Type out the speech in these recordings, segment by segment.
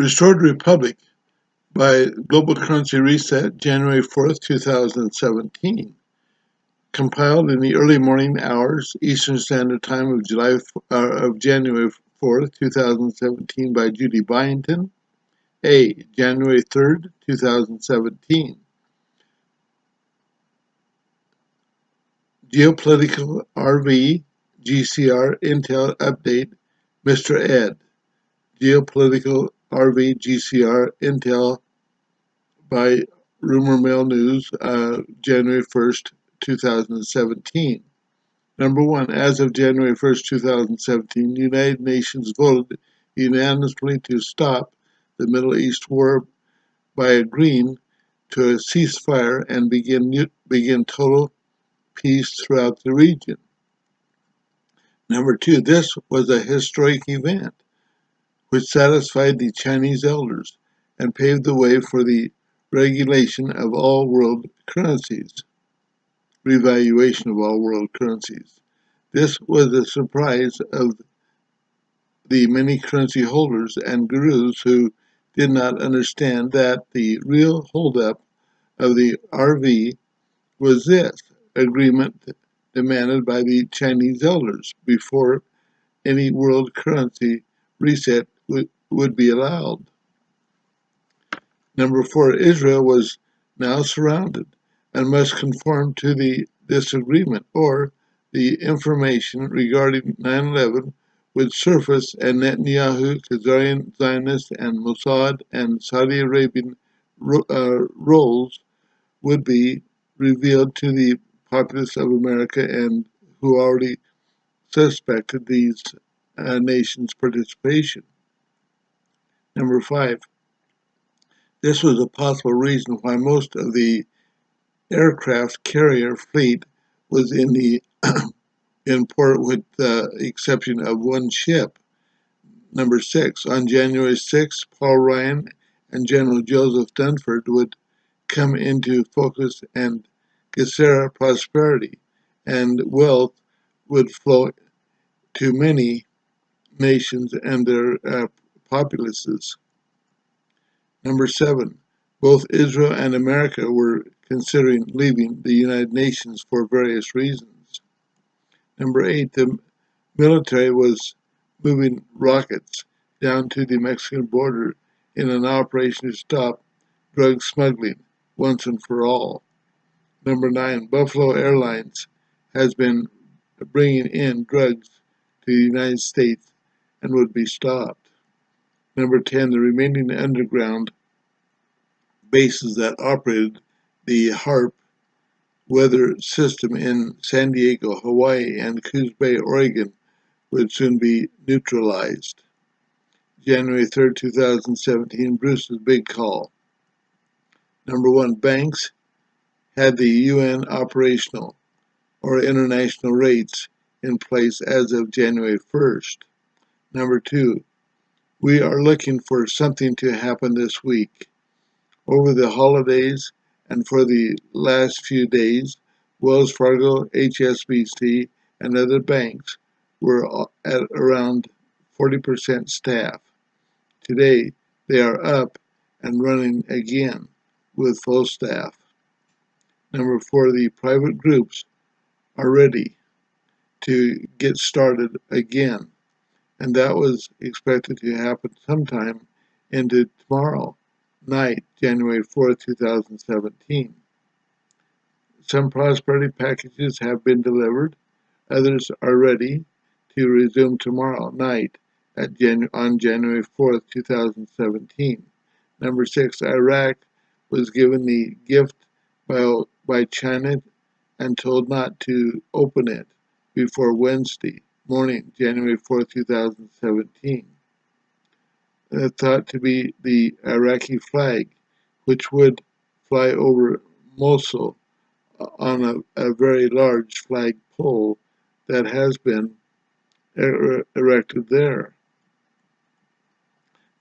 Restored Republic by Global Currency Reset, January 4th, 2017. Compiled in the early morning hours, Eastern Standard Time of January 4th, 2017 by Judy Byington. A. January 3rd, 2017. Geopolitical RV GCR Intel Update, Mr. Ed. Geopolitical RV GCR Intel by Rumor Mill News, January 1st, 2017. Number one, as of January 1st, 2017, the United Nations voted unanimously to stop the Middle East war by agreeing to a ceasefire and begin total peace throughout the region. Number two, this was a historic event which satisfied the Chinese elders and paved the way for the regulation of all world currencies, revaluation of all world currencies. This was a surprise of the many currency holders and gurus who did not understand that the real holdup of the RV was this agreement demanded by the Chinese elders before any world currency reset would be allowed. Number four, Israel was now surrounded and must conform to this agreement, or the information regarding 9/11 would surface and Netanyahu, Khazarian Zionists, and Mossad and Saudi Arabian roles would be revealed to the populace of America and who already suspected these nations' participation. Number five, this was a possible reason why most of the aircraft carrier fleet was in port with the exception of one ship. Number six, on January 6th, Paul Ryan and General Joseph Dunford would come into focus and GCR prosperity and wealth would flow to many nations and their populaces. Number seven, both Israel and America were considering leaving the United Nations for various reasons. Number eight, the military was moving rockets down to the Mexican border in an operation to stop drug smuggling once and for all. Number nine, Buffalo Airlines has been bringing in drugs to the United States and would be stopped. Number 10, the remaining underground bases that operated the HARP weather system in San Diego, Hawaii, and Coos Bay, Oregon would soon be neutralized. January 3rd, 2017, Bruce's big call. Number one, banks had the UN operational or international rates in place as of January 1st. Number two, we are looking for something to happen this week. Over the holidays and for the last few days, Wells Fargo, HSBC, and other banks were at around 40% staff. Today, they are up and running again with full staff. Number four, the private groups are ready to get started again, and that was expected to happen sometime into tomorrow night, January 4th, 2017. Some prosperity packages have been delivered. Others are ready to resume tomorrow night on January 4th, 2017. Number six, Iraq was given the gift by China and told not to open it before Wednesday morning, January 4th, 2017. Thought to be the Iraqi flag, which would fly over Mosul on a very large flag pole that has been erected there.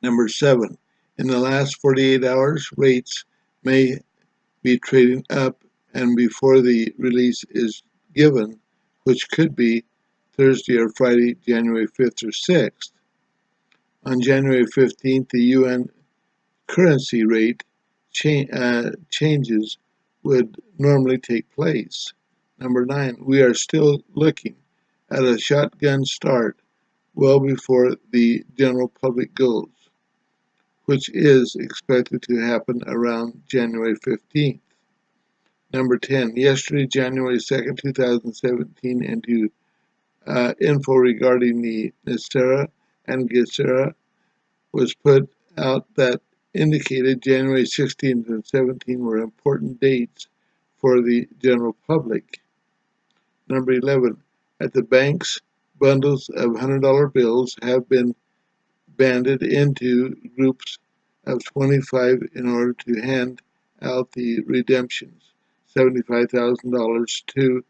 Number seven, in the last 48 hours, rates may be trading up and before the release is given, which could be Thursday or Friday, January 5th or 6th. On January 15th, the UN currency rate changes would normally take place. Number 9, we are still looking at a shotgun start well before the general public goes, which is expected to happen around January 15th. Number 10, yesterday, January 2nd, 2017, into info regarding the Nicera and GCR was put out that indicated January 16th and 17th were important dates for the general public. Number 11, at the banks, bundles of $100 bills have been banded into groups of 25 in order to hand out the redemptions, $75,000 to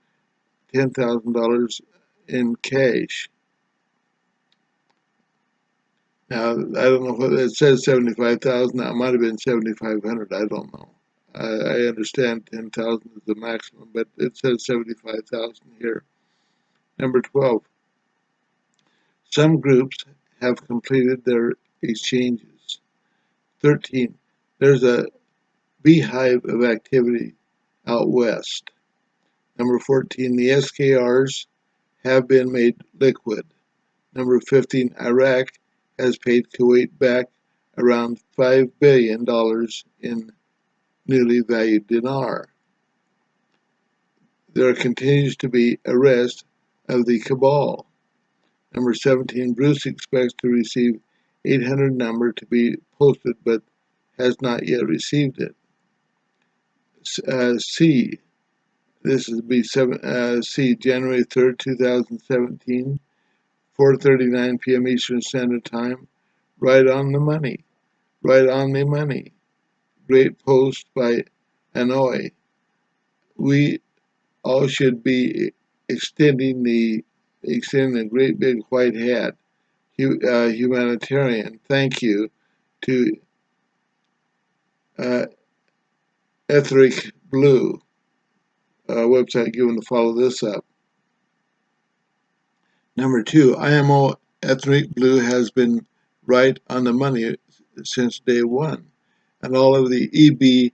$10,000 in cash. Now, I don't know whether it says 75,000. That might have been 7,500. I don't know. I understand 10,000 is the maximum, but it says 75,000 here. Number 12. Some groups have completed their exchanges. 13. There's a beehive of activity out west. Number 14. The SKRs have been made liquid. Number 15. Iraq has paid Kuwait back around $5 billion in newly valued dinar. There continues to be arrest of the cabal. Number 17, Bruce expects to receive 800 number to be posted, but has not yet received it. C, this is C, January 3rd, 2017, 4:39 p.m. Eastern Standard Time. Right on the money. Right on the money. Great post by Hanoi. We all should be extending the great big white hat, humanitarian thank you to Etheric Blue website given to follow this up. Number 2, IMO Etheric Blue has been right on the money since day one, and all of the EB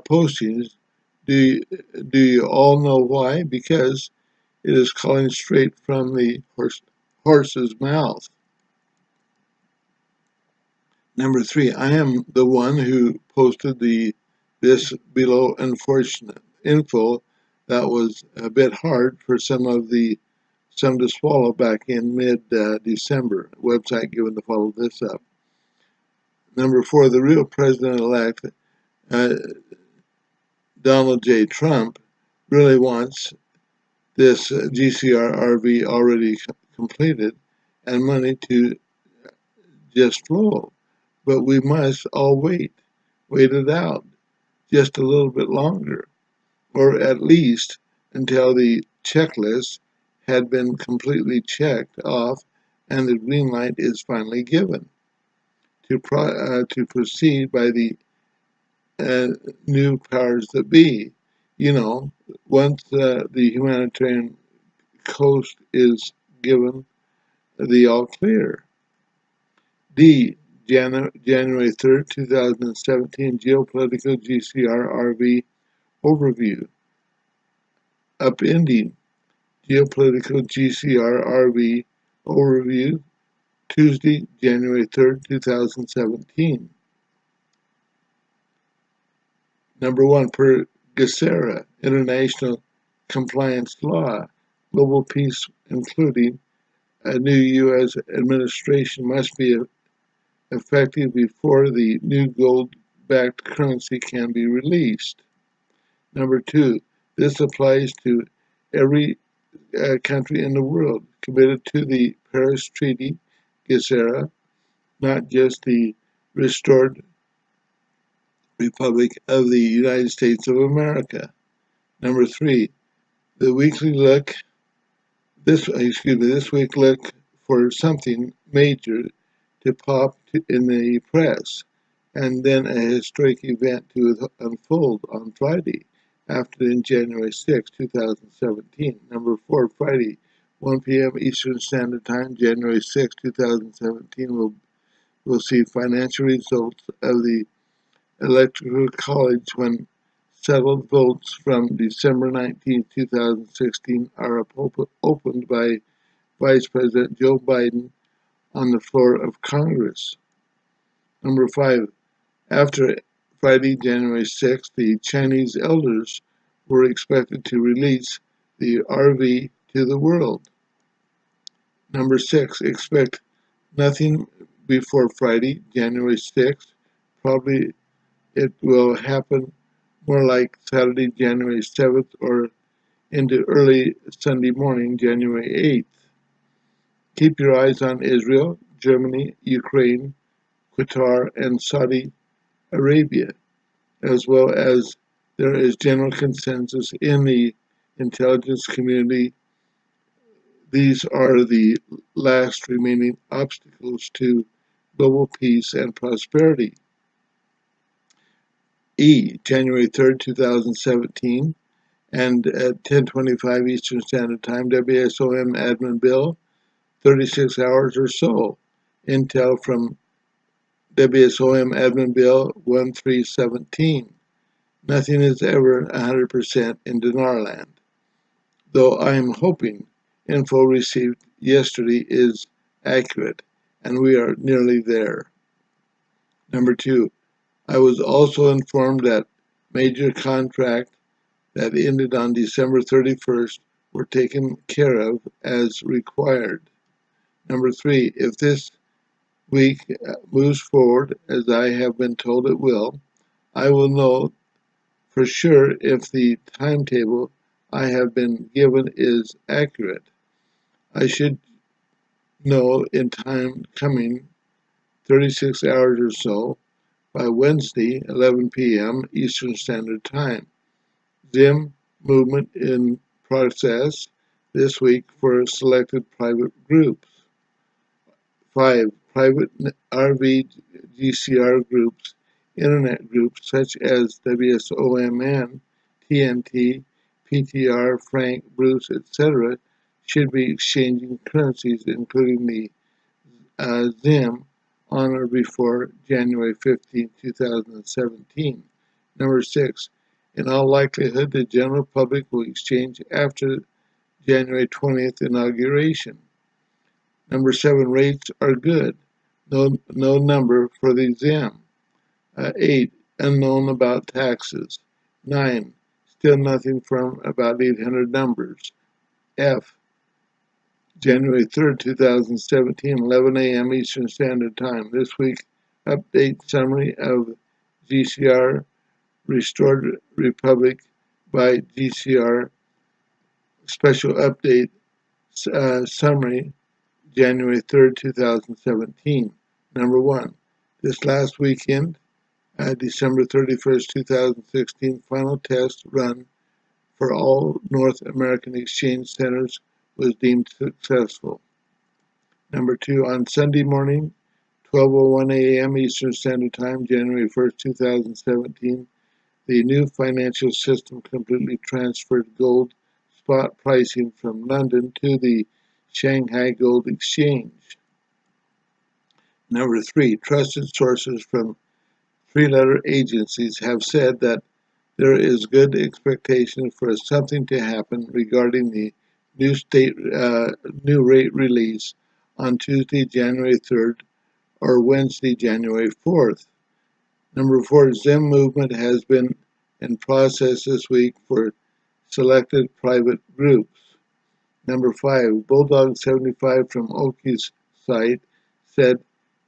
postings. Do you all know why? Because it is calling straight from the horse's mouth. Number 3, I am the one who posted this below unfortunate info that was a bit hard for some to swallow back in mid-December. Website given to follow this up. Number 4, the real president-elect Donald J. Trump really wants this GCR RV already completed and money to just flow. But we must all wait it out just a little bit longer, or at least until the checklist had been completely checked off and the green light is finally given to proceed by the new powers that be. You know, once the humanitarian coast is given the all clear. D. January 3rd, 2017, Geopolitical GCR RV Overview. Upending Geopolitical GCR RV Overview, Tuesday, January 3rd, 2017. Number 1, per GCR, International Compliance Law, global peace, including a new U.S. administration, must be effective before the new gold-backed currency can be released. Number 2, this applies to every country in the world committed to the Paris Treaty, GCR, not just the restored Republic of the United States of America. Number 3, the weekly look. This week look for something major to pop in the press, and then a historic event to unfold on Friday, after in January 6, 2017. Number 4, Friday, 1 p.m. Eastern Standard Time, January 6, 2017, we'll see financial results of the Electoral College when settled votes from December 19, 2016 are opened by Vice President Joe Biden on the floor of Congress. Number 5. After Friday, January 6th, the Chinese elders were expected to release the RV to the world. Number 6. Expect nothing before Friday, January 6th. Probably it will happen more like Saturday, January 7th, or into early Sunday morning, January 8th. Keep your eyes on Israel, Germany, Ukraine, Qatar, and Saudi Arabia, as well as there is general consensus in the intelligence community. These are the last remaining obstacles to global peace and prosperity. January 3rd, 2017, and at 10:25 Eastern Standard Time, WSOM Admin Bill, 36 hours or so. Intel from WSOM Admin Bill 1317. Nothing is ever 100% in Dinarland, though I am hoping info received yesterday is accurate, and we are nearly there. Number 2, I was also informed that major contract that ended on December 31st were taken care of as required. Number 3, if this week moves forward as I have been told it will, I will know for sure if the timetable I have been given is accurate. I should know in time coming 36 hours or so by Wednesday, 11 p.m. Eastern Standard Time. Zim movement in process this week for selected private groups. 5. Private RV GCR groups, internet groups such as WSOMN, TNT, PTR, Frank, Bruce, etc., should be exchanging currencies, including the Zim, on or before January 15, 2017. Number 6. In all likelihood, the general public will exchange after January 20th inauguration. Number 7, rates are good. No number for the Zim. 8, unknown about taxes. 9, still nothing from about 800 numbers. F, January 3rd, 2017, 11 a.m. Eastern Standard Time. This week, update summary of GCR Restored Republic by GCR. Special update summary, January 3rd, 2017. Number 1, this last weekend, December 31st, 2016, final test run for all North American exchange centers was deemed successful. Number 2, on Sunday morning, 12:01 a.m. Eastern Standard Time, January 1st, 2017, the new financial system completely transferred gold spot pricing from London to the Shanghai Gold Exchange. Number 3, trusted sources from three-letter agencies have said that there is good expectation for something to happen regarding the new rate release on Tuesday, January 3rd, or Wednesday, January 4th. Number 4, Zim movement has been in process this week for selected private groups. Number 5, Bulldog 75 from Oki's site said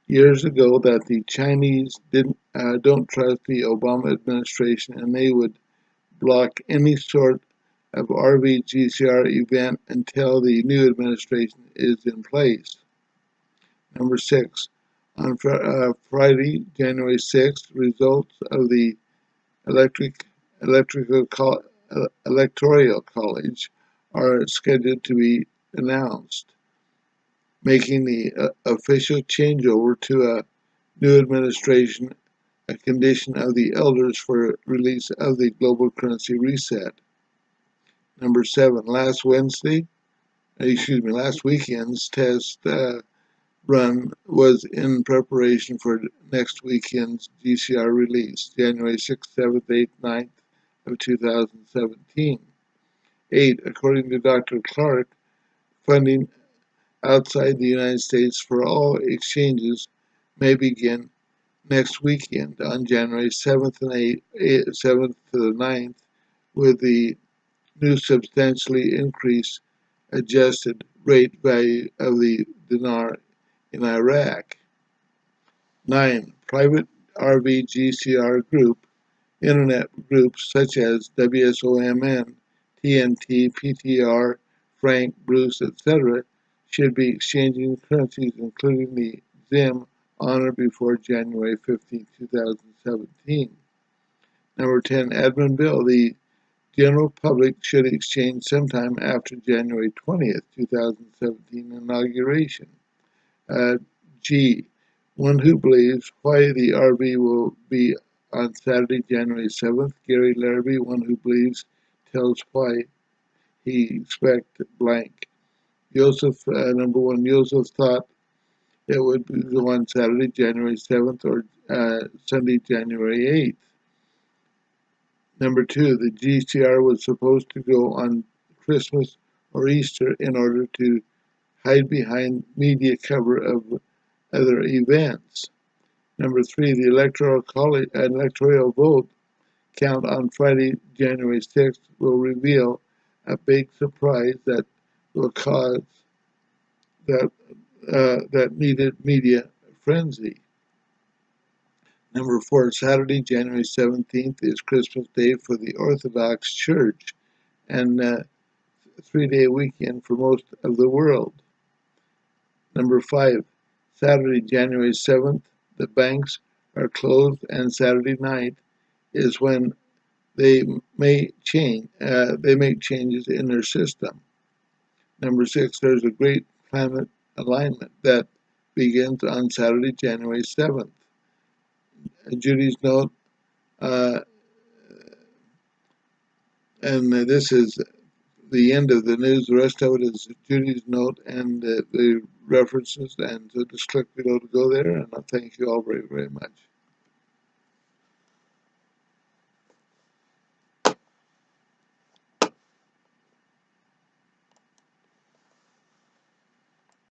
years ago that the Chinese don't trust the Obama administration and they would block any sort of RV-GCR event until the new administration is in place. Number 6, on Friday, January 6th, results of the Electoral College are scheduled to be announced, making the official changeover to a new administration a condition of the elders for release of the global currency reset. Number 7, last Wednesday, last weekend's test run was in preparation for next weekend's GCR release, January 6th, 7th, 8th, 9th of 2017. 8. According to Dr. Clark, funding outside the United States for all exchanges may begin next weekend on January 7th and 7th to the 9th with the new substantially increased adjusted rate value of the dinar in Iraq. 9. Private RV GCR group, internet groups such as WSOMN, TNT, PTR, Frank, Bruce, etc., should be exchanging currencies including the ZIM on or before January 15, 2017. Number 10. Admin Bill. The general public should exchange sometime after January 20th, 2017 inauguration. G. One who believes why the RV will be on Saturday, January 7th. Gary Larrabee, one who believes, tells why he expects blank. Number 1, Joseph thought it would go on Saturday, January 7th or Sunday, January 8th. Number 2, the GCR was supposed to go on Christmas or Easter in order to hide behind media cover of other events. Number 3, the electoral vote count on Friday, January 6th will reveal a big surprise that will cause that needed media frenzy. Number 4, Saturday, January 17th is Christmas Day for the Orthodox Church and a 3-day weekend for most of the world. Number 5, Saturday, January 7th, the banks are closed, and Saturday night is when they make changes in their system. Number 6, there's a great planet alignment that begins on Saturday, January 7th. Judy's note, and this is the end of the news. The rest of it is Judy's note and the references, and so just click below to go there, and I thank you all very, very much.